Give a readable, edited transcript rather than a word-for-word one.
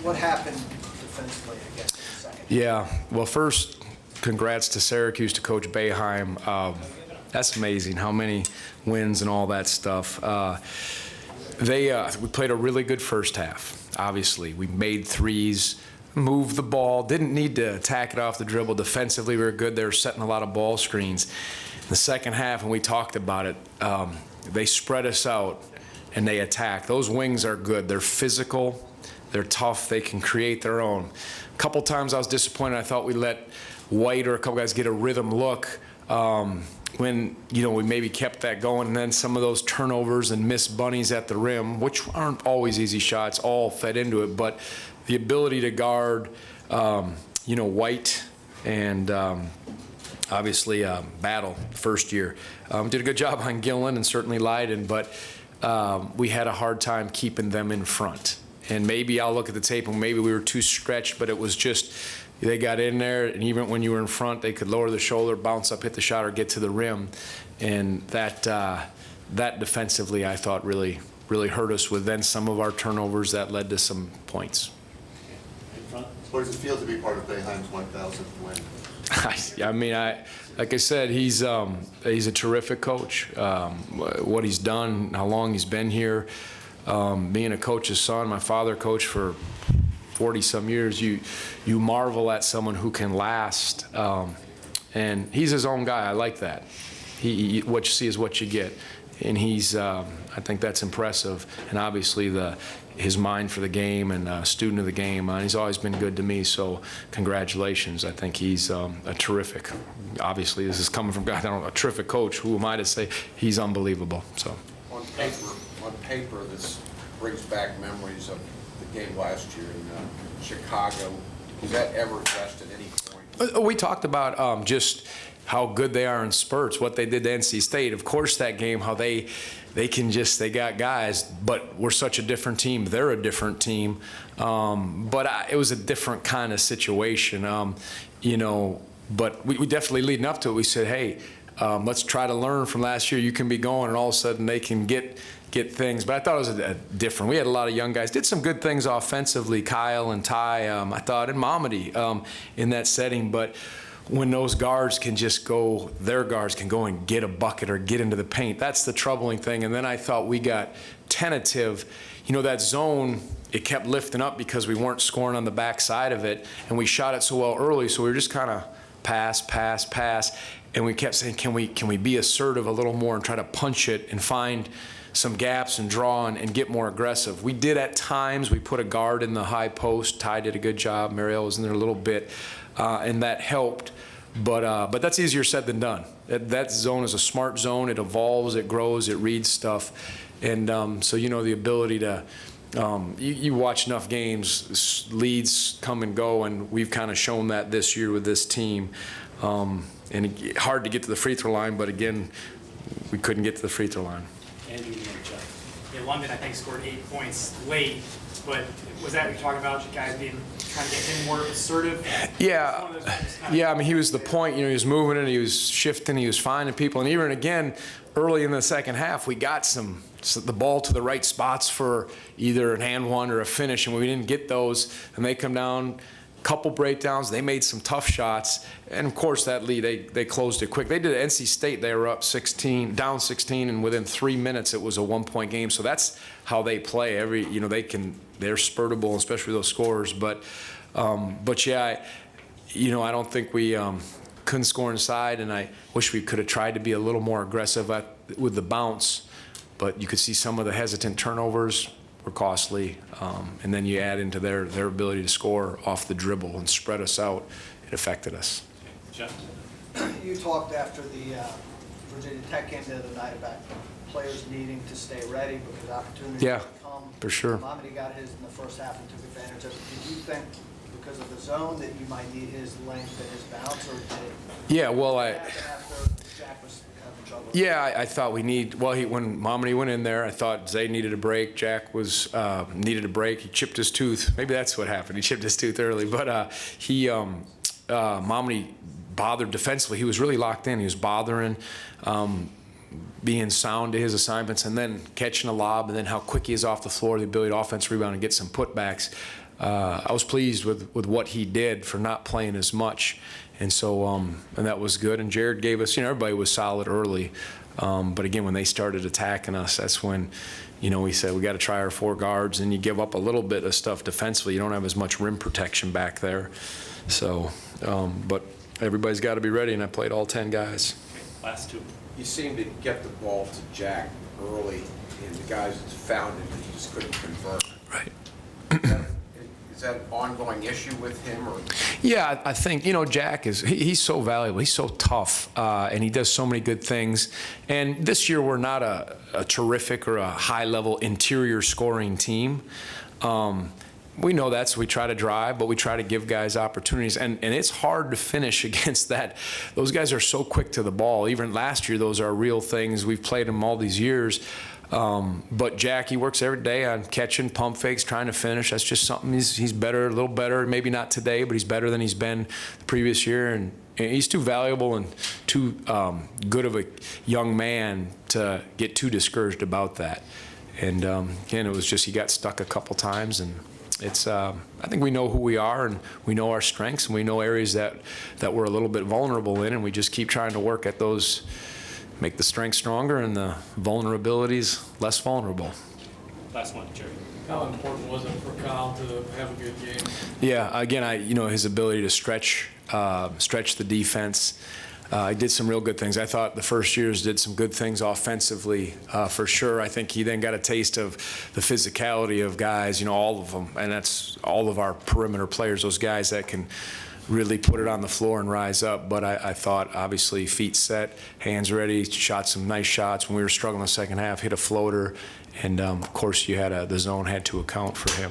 What happened defensively, I guess, in the second? Yeah, well, first, congrats to Syracuse, to Coach Boeheim. That's amazing how many wins and all that stuff. We played a really good first half, obviously. We made threes, moved the ball, didn't need to attack it off the dribble. Defensively, we were good. They were setting a lot of ball screens. In the second half, when we talked about it, they spread us out and they attack. Those wings are good. They're physical. They're tough. They can create their own. A couple times I was disappointed. I thought we let White or a couple guys get a rhythm look when, we maybe kept that going. And then some of those turnovers and missed bunnies at the rim, which aren't always easy shots, all fed into it. But the ability to guard, White and obviously Battle first year. Did a good job on Gillen and certainly Leiden, but we had a hard time keeping them in front. And maybe I'll look at the tape and maybe we were too stretched, but it was just they got in there, and even when you were in front, they could lower the shoulder, bounce up, hit the shot, or get to the rim. And that defensively, I thought, really hurt us with then some of our turnovers that led to some points. What does it feel to be part of Boeheim's 1,000th win? I mean, like I said, he's a terrific coach. What he's done, how long he's been here, being a coach's son, my father coached for 40-some years. You marvel at someone who can last, and he's his own guy. I like that. What you see is what you get, and I think that's impressive. And obviously his mind for the game and student of the game. He's always been good to me, so congratulations. I think he's a terrific, obviously this is coming from God, a terrific coach. Who am I to say? He's unbelievable. So on paper, this brings back memories of the game last year in Chicago. Was that ever addressed at any point? We talked about just how good they are in spurts, what they did to NC State. Of course, that game, how they got guys, but we're such a different team. They're a different team. But it was a different kind of situation, But we definitely leading up to it, we said, hey, let's try to learn from last year. You can be going, and all of a sudden they can get things. But I thought it was different. We had a lot of young guys. Did some good things offensively, Kyle and Ty, I thought, and Mamadi in that setting. But when those guards can just go, their guards can go and get a bucket or get into the paint, that's the troubling thing. And then I thought we got tentative. That zone, it kept lifting up because we weren't scoring on the back side of it, and we shot it so well early, so we were just kind of pass, and we kept saying, can we be assertive a little more and try to punch it and find some gaps and draw and get more aggressive. We did at times. We put a guard in the high post. Ty did a good job. Mariel was in there a little bit, and that helped. But that's easier said than done. That zone is a smart zone. It evolves, it grows, it reads stuff, and so the ability to. You watch enough games, leads come and go, and we've kind of shown that this year with this team. And hard to get to the free throw line, but again, we couldn't get to the free throw line. Andy, yeah, London, I think, scored 8 points late, but was that what you're talking about? You guys trying to get him more assertive? Yeah, I mean, he was the point. He was moving it, he was shifting, he was finding people, and even again, early in the second half, we got the ball to the right spots for either an and one or a finish, and we didn't get those, and they come down. Couple breakdowns, they made some tough shots, and of course that lead, they closed it quick. They did at NC State, they were up 16, down 16, and within 3 minutes it was a 1-point game. So that's how they play. They're spurtable, especially those scorers. But yeah, I don't think we couldn't score inside, and I wish we could have tried to be a little more aggressive with the bounce. But you could see some of the hesitant turnovers were costly, and then you add into their ability to score off the dribble and spread us out. It affected us. Jeff? You talked after the Virginia Tech game the other night about players needing to stay ready because opportunities come. For sure. Mamadi got his in the first half and took advantage of it. Did you think because of the zone that you might need his length and his bounce, or did after Jack was having trouble? Yeah, I thought we need. Well, when Mamadi went in there, I thought Zay needed a break. Jack was needed a break. He chipped his tooth. Maybe that's what happened. He chipped his tooth early, but Mamadi bothered defensively. He was really locked in. He was bothering, being sound to his assignments, and then catching a lob, and then how quick he is off the floor, the ability to offense rebound and get some putbacks. I was pleased with what he did for not playing as much. And so, and that was good. And Jared gave us, everybody was solid early. But again, when they started attacking us, that's when, we said we got to try our 4 guards, and you give up a little bit of stuff defensively. You don't have as much rim protection back there. So, but everybody's got to be ready, and I played all 10 guys. Okay, last 2. You seem to get the ball to Jack early, and the guys that found it, he just couldn't convert. Right. Is that an ongoing issue with him, or? Yeah, I think, Jack he's so valuable. He's so tough, and he does so many good things. And this year we're not a terrific or a high-level interior scoring team. We know that, so we try to drive, but we try to give guys opportunities. And it's hard to finish against that. Those guys are so quick to the ball. Even last year, those are real things. We've played them all these years. But Jack, he works every day on catching pump fakes, trying to finish. That's just something he's better, a little better. Maybe not today, but he's better than he's been the previous year. And he's too valuable and too good of a young man to get too discouraged about that. And again, it was just he got stuck a couple times, and it's I think we know who we are, and we know our strengths, and we know areas that we're a little bit vulnerable in, and we just keep trying to work at those. Make the strength stronger and the vulnerabilities less vulnerable. Last one, Jerry. How important was it for Kyle to have a good game? Yeah, again, his ability to stretch the defense. He did some real good things. I thought the first years did some good things offensively, for sure. I think he then got a taste of the physicality of guys, all of them, and that's all of our perimeter players, those guys that can really put it on the floor and rise up. But I thought, obviously, feet set, hands ready, shot some nice shots. When we were struggling in the second half, hit a floater. And, of course, the zone had to account for him.